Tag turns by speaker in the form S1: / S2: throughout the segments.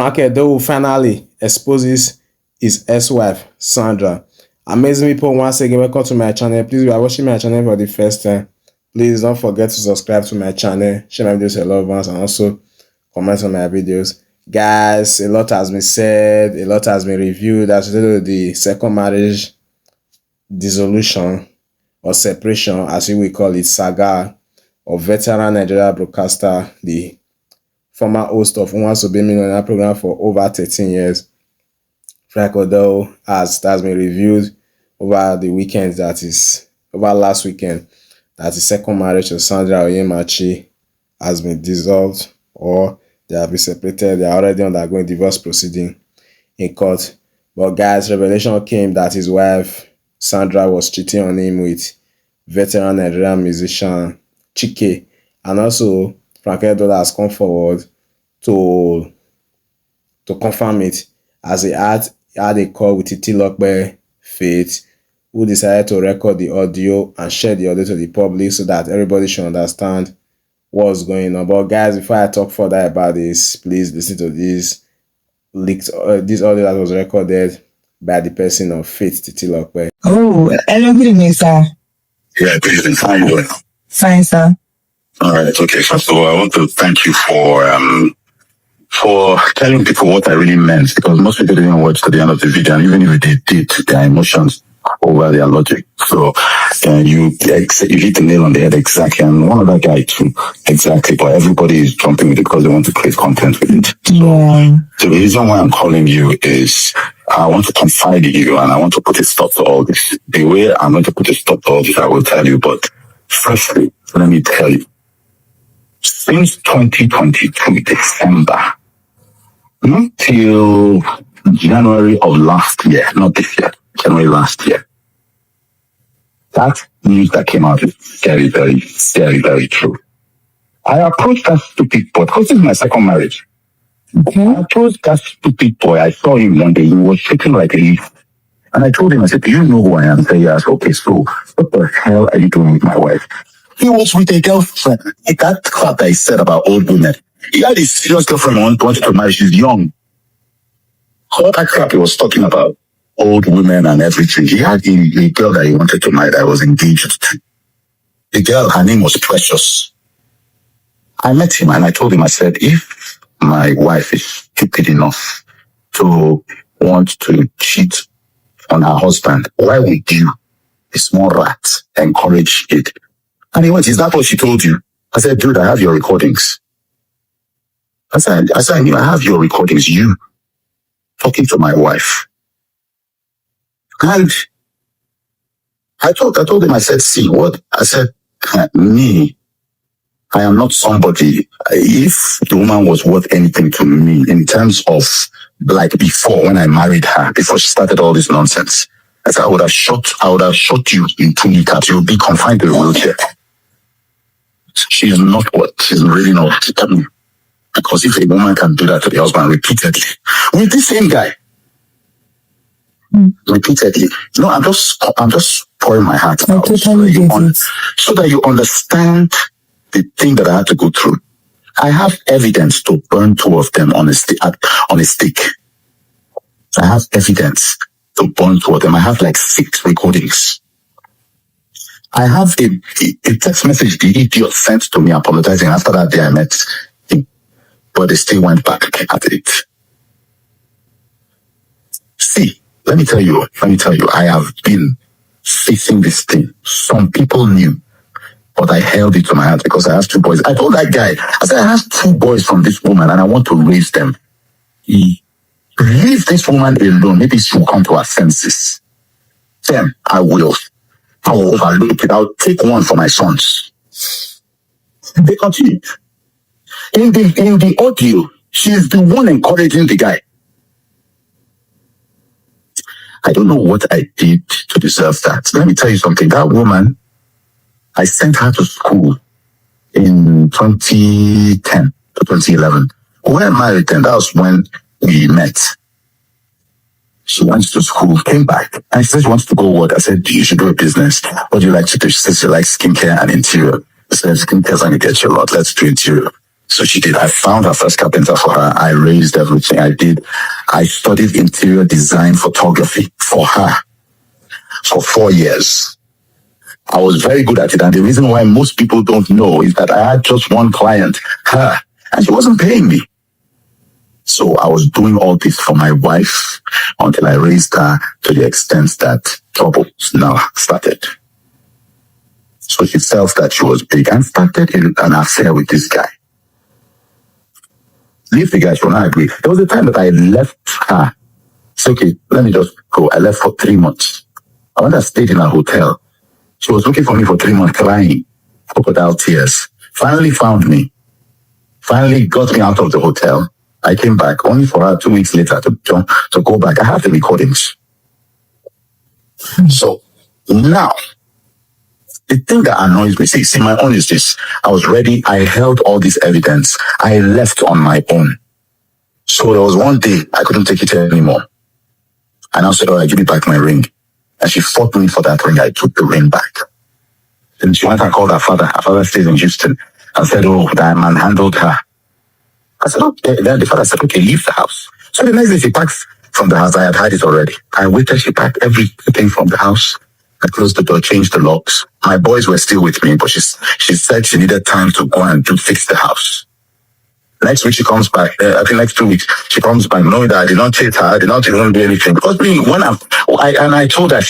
S1: FrankEdoho finally exposes his ex-wife, Sandra. Amazing people, once again, welcome to my channel. Please, if you are watching my channel for the first time, please don't forget to subscribe to my channel, share my videos with your loved ones, and also comment on my videos. Guys, a lot has been said, a lot has been reviewed as to the second marriage dissolution or separation, as we will call it, saga of veteran Nigeria broadcaster, the former host of Once Obe Millionaire program for over 13 years, FrankEdoho, has been reviewed over the weekend, that is over last weekend, that the second marriage to Sandra has been dissolved, or they have been separated. They are already undergoing divorce proceeding in court. But guys, revelation came that his wife Sandra was cheating on him with veteran Nigerian musician Chike, and also FrankEdoho has come forward to confirm it, as he had a call with Titilope Faith, who decided to record the audio and share the audio to the public so that everybody should understand what's going on. But guys, before I talk further about this, please listen to this this audio that was recorded by the person of Faith Titilope.
S2: Oh, hello, good evening, sir.
S3: Yeah, good evening. How are you doing?
S2: Fine, sir.
S3: All right. Okay. First of all, I want to thank you for telling people what I really meant, because most people didn't watch to the end of the video, and even if they did, their emotions over their logic. So you hit the nail on the head exactly, and one other guy too, exactly. But everybody is jumping with it because they want to create content with it. So
S2: Yeah.
S3: the reason why I'm calling you is I want to confide in you, and I want to put a stop to all this. The way I'm going to put a stop to all this, I will tell you. But firstly, let me tell you, since 2022 December till January of last year, not this year, January last year, that news that came out is very, very, very, very true. I approached that stupid boy, because this is my second marriage.
S2: Okay.
S3: I approached that stupid boy. I saw him one day. He was shaking like a leaf. And I told him, I said, do you know who I am? He said, yes. Okay, so what the hell are you doing with my wife? He was with a girlfriend. That crap that he said about old women. He had a serious girlfriend who wanted to marry. She's young. All that crap he was talking about, old women and everything. He had a girl that he wanted to marry that was engaged to. The girl, her name was Precious. I met him and I told him, I said, if my wife is stupid enough to want to cheat on her husband, why would you, a small rat, encourage it? And he went, is that what she told you? I said, dude, I have your recordings. I said, I have your recordings, you talking to my wife. And I told him, I said, see what? I said, me, I am not somebody. If the woman was worth anything to me in terms of like before, when I married her, before she started all this nonsense, I said, I would have shot you in 2 meters. You'll be confined to a wheelchair. She's not what? She's really not what? Tell me. Because if a woman can do that to the husband repeatedly, with this same guy, repeatedly, no, I'm just pouring my heart out so that you understand the thing that I had to go through. I have evidence to burn 2 of them on a stick. I have evidence to burn 2 of them. I have like 6 recordings. I have a text message the idiot sent to me apologizing. After that day I met him, but they still went back at it. See, let me tell you, I have been facing this thing. Some people knew, but I held it to my heart because I have 2 boys. I told that guy, I said, I have 2 boys from this woman and I want to raise them. Leave this woman alone. Maybe she will come to her senses. Then I will overlook it. I'll take 1 for my sons. They continue. In the audio, she's the one encouraging the guy. I don't know what I did to deserve that. Let me tell you something. That woman, I sent her to school in 2010 to 2011. When I married then, that was when we met. She went to school, came back, and she said she wants to go what? I said, you should do a business. What do you like to do? She said she likes skincare and interior. I said, skincare is going to get you a lot. Let's do interior. So she did. I found her first carpenter for her. I raised everything I did. I studied interior design photography for her for 4 years. I was very good at it. And the reason why most people don't know is that I had just one client, her, and she wasn't paying me. So I was doing all this for my wife until I raised her to the extent that trouble now started. So she felt that she was big and started an affair with this guy. Leave the guy, she will not agree. There was a time that I left her. Said, okay, let me just go. I left for 3 months. I went and stayed in a hotel. She was looking for me for 3 months, crying, crocodile tears. Finally found me. Finally got me out of the hotel. I came back only for her 2 weeks later to go back. I have the recordings. So now, the thing that annoys me, see, my own is this. I was ready. I held all this evidence. I left on my own. So there was one day I couldn't take it anymore. And I said, all right, give me back my ring. And she fought me for that ring. I took the ring back. Then she went and called her father. Her father stays in Houston. And said, oh, that man handled her. I said, okay. Then the father said, okay, leave the house. So the next day she packed from the house. I had had it already. I waited. She packed everything from the house. I closed the door, changed the locks. My boys were still with me, but she said she needed time to go and fix the house. Next week she comes back. I think next 2 weeks she comes back, knowing that I did not cheat her. I did not even do anything. Because I told her,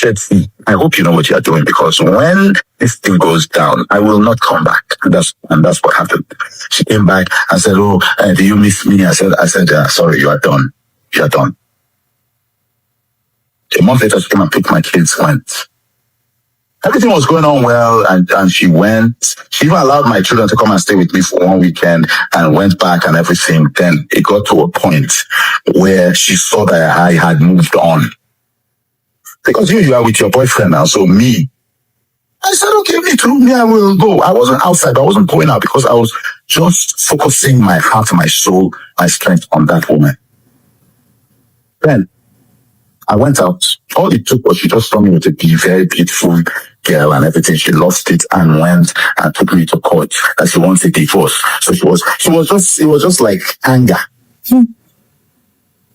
S3: I hope you know what you are doing, because when this thing goes down, I will not come back. And that's what happened. She came back and said, "Oh, do you miss me?" I said, "Sorry, you are done. You are done." A month later, she came and picked my kids, went. Everything was going on well, and she went. She even allowed my children to come and stay with me for 1 weekend and went back and everything. Then it got to a point where she saw that I had moved on. Because you are with your boyfriend now, so me. I said, okay, me too. Me, I will go. I wasn't outside. I wasn't going out because I was just focusing my heart, my soul, my strength on that woman. Then I went out. All it took was she just saw me with a very beautiful girl and everything. She lost it and went and took me to court that she wants a divorce. So it was just like anger.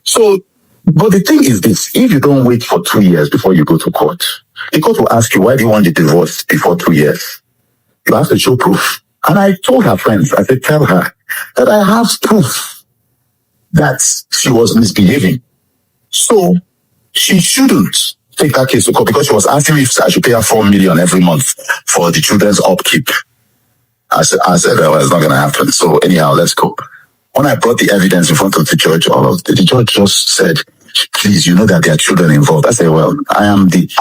S3: So, but the thing is this, if you don't wait for 2 years before you go to court, the court will ask you, why do you want the divorce before 2 years? You have to show proof. And I told her friends, I said, tell her that I have proof that she was misbehaving. So, she shouldn't take that case to court, because she was asking me if I should pay her 4 million every month for the children's upkeep. I said, well, it's not going to happen. So anyhow, let's go. When I brought the evidence in front of the judge, the judge just said, please, you know that there are children involved. I said, well,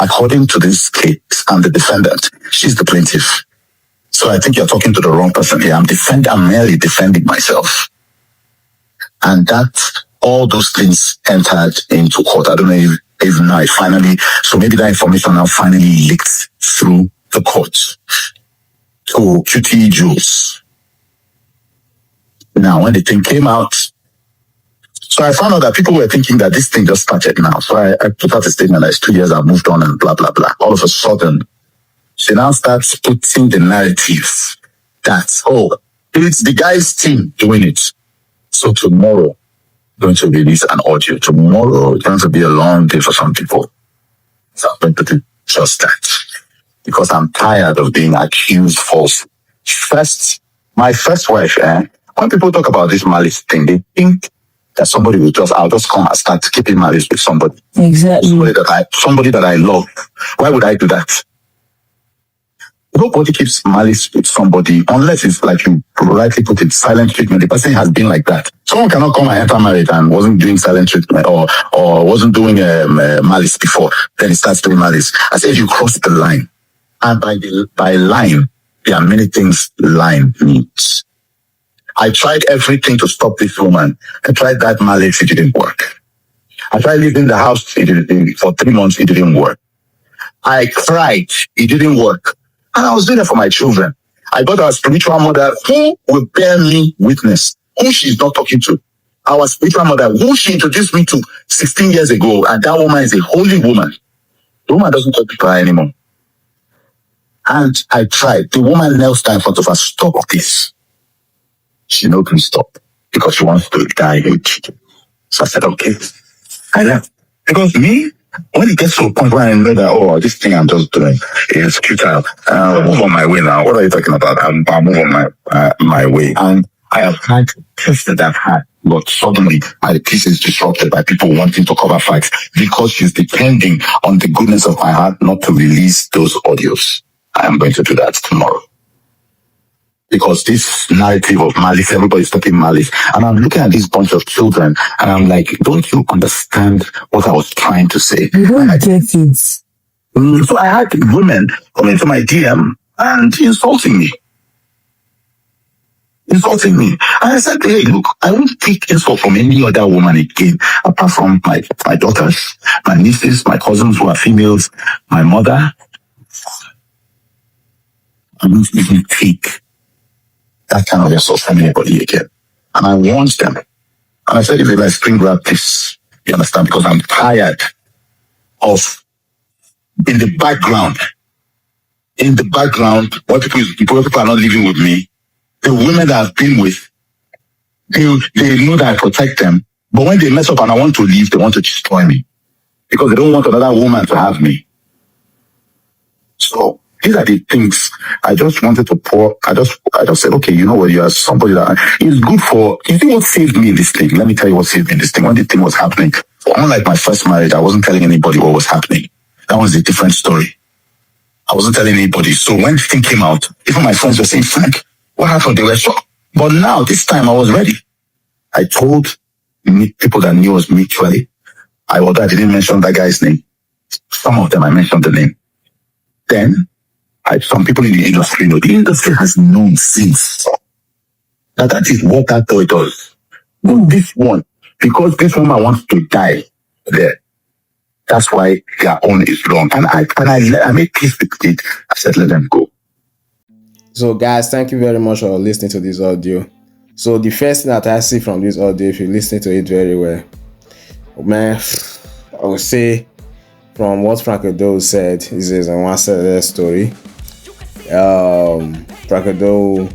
S3: according to this case, I'm the defendant. She's the plaintiff. So I think you're talking to the wrong person here. I'm merely defending myself. And that, all those things entered into court. I don't know if now it finally, so maybe that information now finally leaked through the court to QT Jules. Now, when the thing came out, so I found out that people were thinking that this thing just started now. So I put out a statement that it's 2 years, I've moved on and blah, blah, blah. All of a sudden, she now starts putting the narrative that, oh, it's the guy's team doing it. So tomorrow, going to release an audio. Tomorrow, it's going to be a long day for some people. So I'm going to do just that. Because I'm tired of being accused falsely. My first wife, when people talk about this malice thing, they think that somebody will I'll just come and start keeping malice with somebody.
S2: Exactly.
S3: Somebody that I love. Why would I do that? Nobody keeps malice with somebody unless it's like you rightly put it, silent treatment. The person has been like that. Someone cannot come and enter marriage and wasn't doing silent treatment or wasn't doing malice before. Then he starts doing malice. I say if you cross the line, and by line, there are many things line means. I tried everything to stop this woman. I tried that malice, it didn't work. I tried leaving the house for 3 months, it didn't work. I cried, it didn't work. And I was doing it for my children. I got our spiritual mother who will bear me witness, who she's not talking to. Our spiritual mother, who she introduced me to 16 years ago, and that woman is a holy woman. The woman doesn't talk to her anymore. And I tried. The woman knelt down in front of her, stop this. She no can stop because she wants to die with Chike. So I said, okay. I left. Because me, when it gets to a point where I know that, oh, this thing I'm just doing is futile, I'll move on my way now. What are you talking about? I'll move on my way. And I have had tests that I've had, but suddenly my peace is disrupted by people wanting to cover facts because she's depending on the goodness of my heart not to release those audios. I am going to do that tomorrow. Because this narrative of malice, everybody's talking malice. And I'm looking at this bunch of children and I'm like, don't you understand what I was trying to say?
S2: You don't get it.
S3: So I had women come into my DM and insulting me. And I said, hey, look, I won't take insult from any other woman again, apart from my daughters, my nieces, my cousins who are females, my mother. I won't even take that kind of insult from anybody again. And I warned them. And I said, if they like screen grab this, you understand, because I'm tired of in the background, what people are not living with me, the women that I've been with, they know that I protect them. But when they mess up and I want to leave, they want to destroy me. Because they don't want another woman to have me. So these are the things I just wanted to pour. I just said, okay, you know what, you are somebody that is good for. You see what saved me in this thing? Let me tell you what saved me in this thing. When the thing was happening, unlike my first marriage, I wasn't telling anybody what was happening. That was a different story. I wasn't telling anybody. So when the thing came out, even my friends were saying, Frank, what happened? They were shocked. But now, this time I was ready. I told people that knew us mutually. I didn't mention that guy's name. Some of them I mentioned the name. Then, some people in the industry know. The industry has known since that is what that toy does. But this one, because this woman wants to die there, that's why their own is wrong. And I made peace with it. I said, let them go.
S1: So guys, thank you very much for listening to this audio. So the first thing that I see from this audio, if you listen to it very well, man, I would say from what FrankEdoho said, this is a one-sided story. FrankEdoho,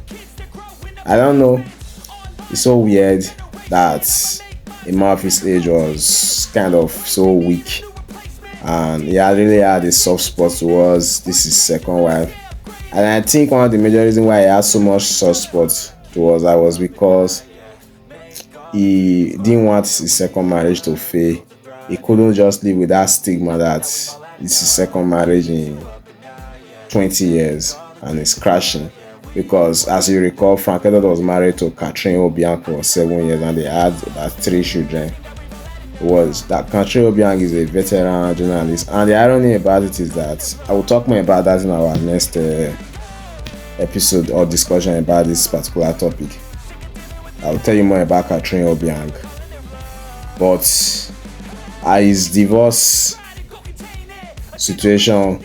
S1: I don't know, it's so weird that a man of his age was kind of so weak, and he really had a soft spot towards his second wife. And I think one of the major reasons why he had so much soft spot towards her was because he didn't want his second marriage to fail. He couldn't just live with that stigma that it's his second marriage in 20 years and it's crashing. Because as you recall, FrankEdoho was married to Catherine Obiang for 7 years and they had about 3 children. Was that Catherine Obiang is a veteran journalist, and the irony about it is that I will talk more about that in our next episode or discussion about this particular topic. I will tell you more about Catherine Obiang, but his divorce situation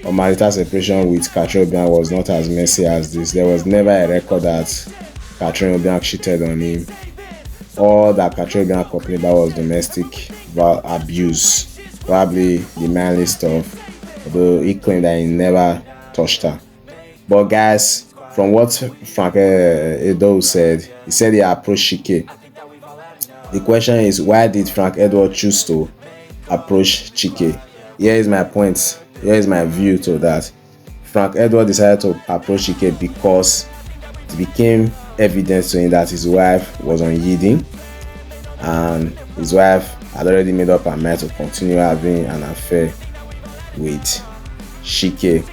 S1: or marital separation with Catherine Obiang was not as messy as this. There was never a record that Catherine Obiang cheated on him. All that Catherine Obiang complained about was domestic abuse, probably the manly stuff, although he claimed that he never touched her. But guys, from what FrankEdoho said, he said he approached Chike. The question is, why did FrankEdoho choose to approach Chike? Here is my point. Here is my view to that. FrankEdoho decided to approach Chike because it became evident to him that his wife was unyielding and his wife had already made up her mind to continue having an affair with Chike,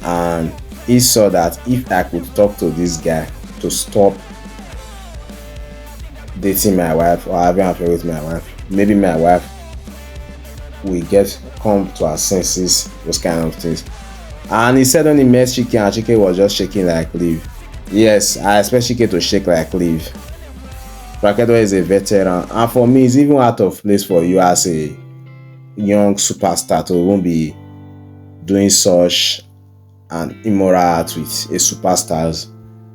S1: and he saw that if I could talk to this guy to stop dating my wife or having an affair with my wife, maybe my wife will come to her senses, those kind of things. And he said when he met Chike, and Chike was just shaking like leaf. Yes, I expect Chike to shake like leaf. FrankEdoho is a veteran, and for me, it's even out of place for you as a young superstar to even be doing such an immoral act with a superstar's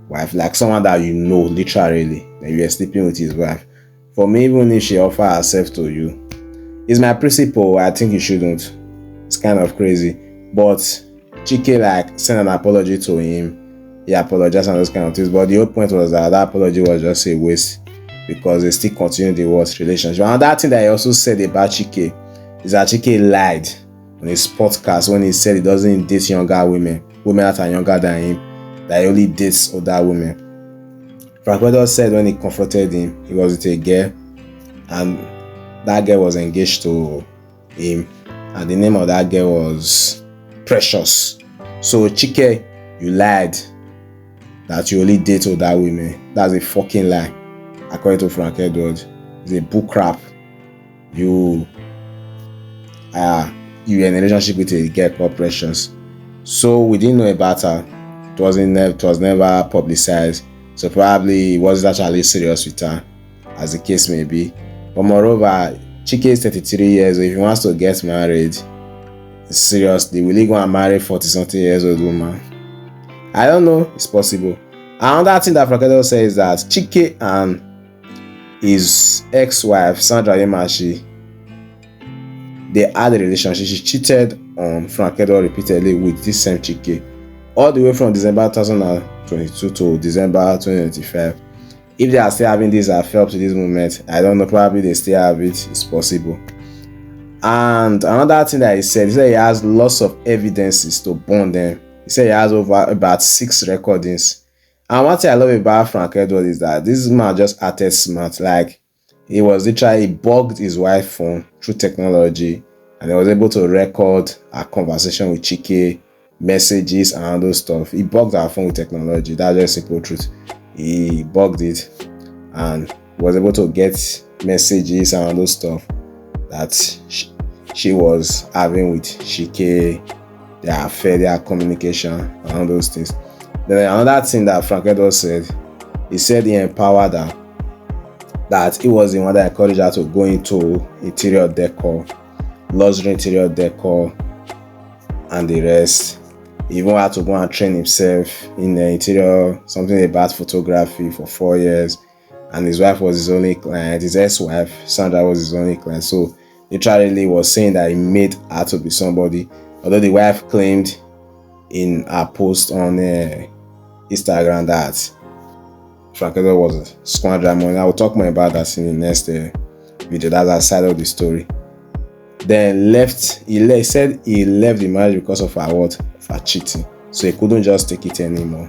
S1: wife, like someone that you know literally that you are sleeping with his wife. For me, even if she offer herself to you, it's my principle. I think you shouldn't. It's kind of crazy, but Chike like sent an apology to him, he apologized and those kind of things. But the whole point was that apology was just a waste because they still continued the worst relationship. Another thing that he also said about Chike is that Chike lied on his podcast when he said he doesn't date younger women that are younger than him, that he only dates older women. FrankEdoho said when he confronted him, he was with a girl, and that girl was engaged to him, and the name of that girl was Precious. So Chike, you lied that you only date older women. That's a fucking lie, according to FrankEdoho. It's a bull crap. You're in a relationship with a girl called Precious. So we didn't know about her. It was never publicized. So probably he wasn't actually serious with her, as the case may be. But moreover, Chike is 33 years old. If he wants to get married, seriously, will he go and marry 40-something years old woman? I don't know. It's possible. Another thing that FrankEdoho says is that Chike and his ex-wife, Sandra, they had a relationship. She cheated on FrankEdoho repeatedly with this same Chike, all the way from December 2022 to December 2025. If they are still having this affair up to this moment, I don't know, probably they still have it. It's possible. And another thing that he said he has lots of evidences to bond them. He said he has about 6 recordings. And one thing I love about FrankEdoho is that this man just acted smart. Like, he was literally bugged his wife's phone through technology, and he was able to record a conversation with Chike, messages and all those stuff. He bugged our phone with technology. That's just simple truth. He bugged it and was able to get messages and all those stuff that she was having with Chike, their affair, their communication, and all those things. Then another thing that FrankEdoho said, he said he empowered her, that he was the one that encouraged her to go into interior decor, luxury interior decor, and the rest. He even had to go and train himself in the interior, something about photography for 4 years. And his wife was his only client. His ex-wife, Sandra, was his only client. So literally was saying that he made her to be somebody. Although the wife claimed in her post on Instagram that FrankEdoho was squandering money. I will talk more about that in the next video. That's the side of the story. Then he said he left the marriage because of her what? Of her cheating. So he couldn't just take it anymore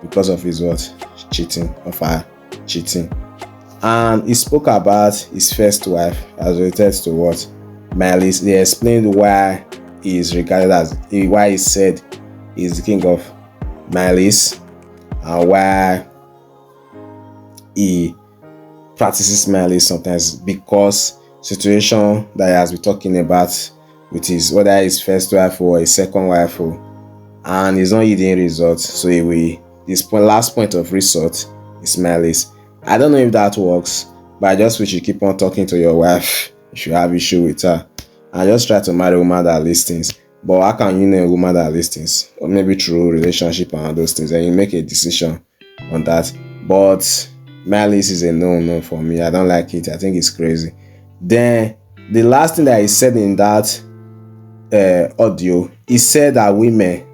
S1: because of his what? Cheating, of her cheating. And he spoke about his first wife as related to what? Malice. He explained why he is regarded as, why he said he's the king of Malice, and why he practices malice sometimes, because situation that he has been talking about with whether his first wife or his second wife, and he's not yielding results. So last point of resort is malice. I don't know if that works, but I just wish you keep on talking to your wife if you have issue with her, and just try to marry a woman that listens. But how can you know a woman that listens? Or maybe through relationship and all those things, and you make a decision on that. But malice is a no for me. I don't like it. I think it's crazy. Then the last thing that he said in that audio, he said that women,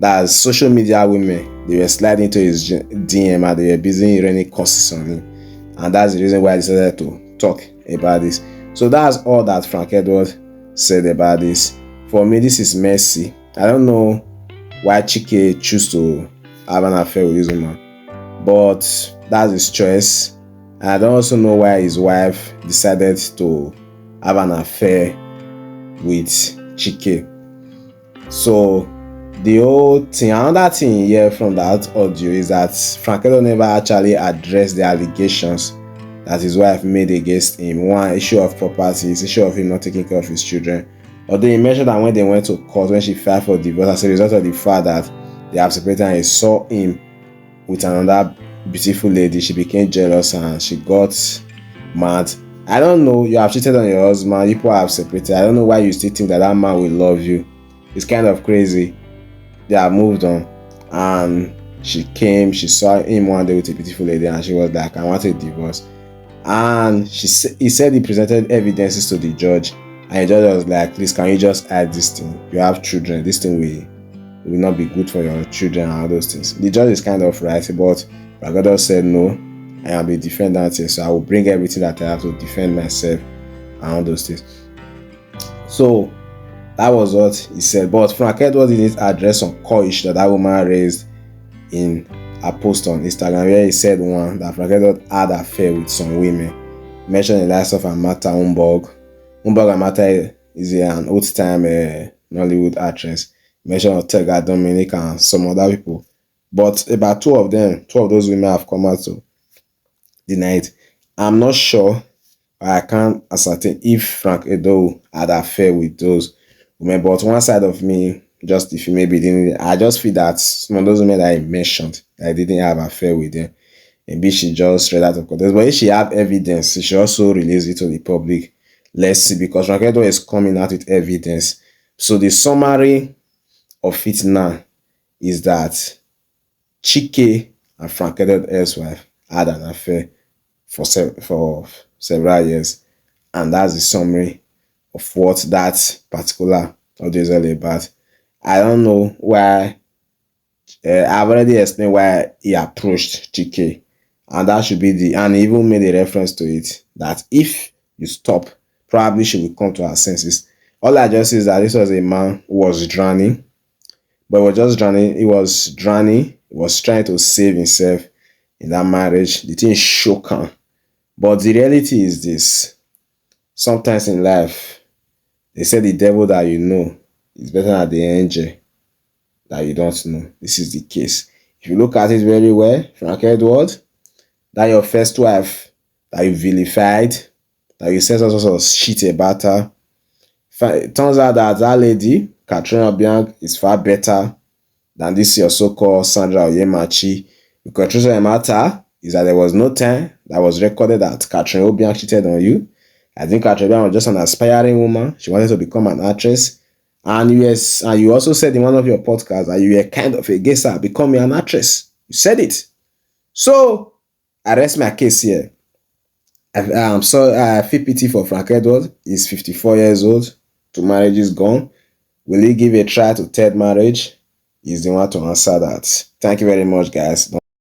S1: that social media women, they were sliding into his DM and they were busy running courses on him, and that's the reason why I decided to talk about this. So that's all that FrankEdoho said about this. For me, this is messy. I don't know why Chike chose to have an affair with this woman, but that's his choice. And I don't also know why his wife decided to have an affair with Chike. So the whole thing, another thing here from that audio is that FrankEdoho never actually addressed the allegations that his wife made against him. One, issue of property, issue of him not taking care of his children. Although he mentioned that when they went to court, when she filed for divorce, as a result of the fact that they have separated and he saw him with another beautiful lady, she became jealous and she got mad. I don't know, you have cheated on your husband, you people have separated. I don't know why you still think that man will love you. It's kind of crazy. They have moved on, and she saw him one day with a beautiful lady, and she was like, I want a divorce. And he said he presented evidences to the judge, and the judge was like, please, can you just add this thing? You have children, this thing it will not be good for your children and all those things. The judge is kind of right, but FrankEdoho said no, I am a defendant here, so I will bring everything that I have to defend myself and all those things. So that was what he said. But FrankEdoho didn't address some core issue that woman raised in a post on Instagram, where he said one, that FrankEdoho had an affair with some women. He mentioned the likes of Amata Umborg. Umborg Amata is an old-time Nollywood actress. He mentioned Ortega Dominic and some other people. But about two of those women have come out to deny it. I'm not sure, I can't ascertain if FrankEdoho had an affair with those women. But one side of me, just if you maybe didn't, I just feel that some of those women that I mentioned, I didn't have an affair with them. Maybe she just read out of context. But if she have evidence, she should also release it to the public. Let's see, because FrankEdoho is coming out with evidence. So the summary of it now is that Chike and FrankEdoho's ex-wife had an affair for several years, and that's the summary of what that particular audio is all about. I don't know why. I've already explained why he approached Chike, and that should be and he even made a reference to it, that if you stop, probably she will come to her senses. All I just see is that this was a man who was drowning, but he was just drowning. He was drowning. He was trying to save himself in that marriage. The thing shook him. But the reality is this: sometimes in life, they say the devil that you know is better than the angel that you don't know. This is the case. If you look at it very well, FrankEdoho, that your first wife that you vilified, that you said all sorts of shit about her, it turns out that that lady, Katrina Obiang, is far better than this your so-called Sandra Oyemachi. Because truth of the matter is that there was no time that was recorded that Katrina Obiang cheated on you. I think Katrina Obiang was just an aspiring woman. She wanted to become an actress. And you also said in one of your podcasts that you were kind of against her becoming an actress. You said it. So I rest my case here. I'm sorry, I feel pity for FrankEdoho. He's 54 years old. 2 marriages gone. Will he give a try to third marriage? He's the one to answer that. Thank you very much, guys.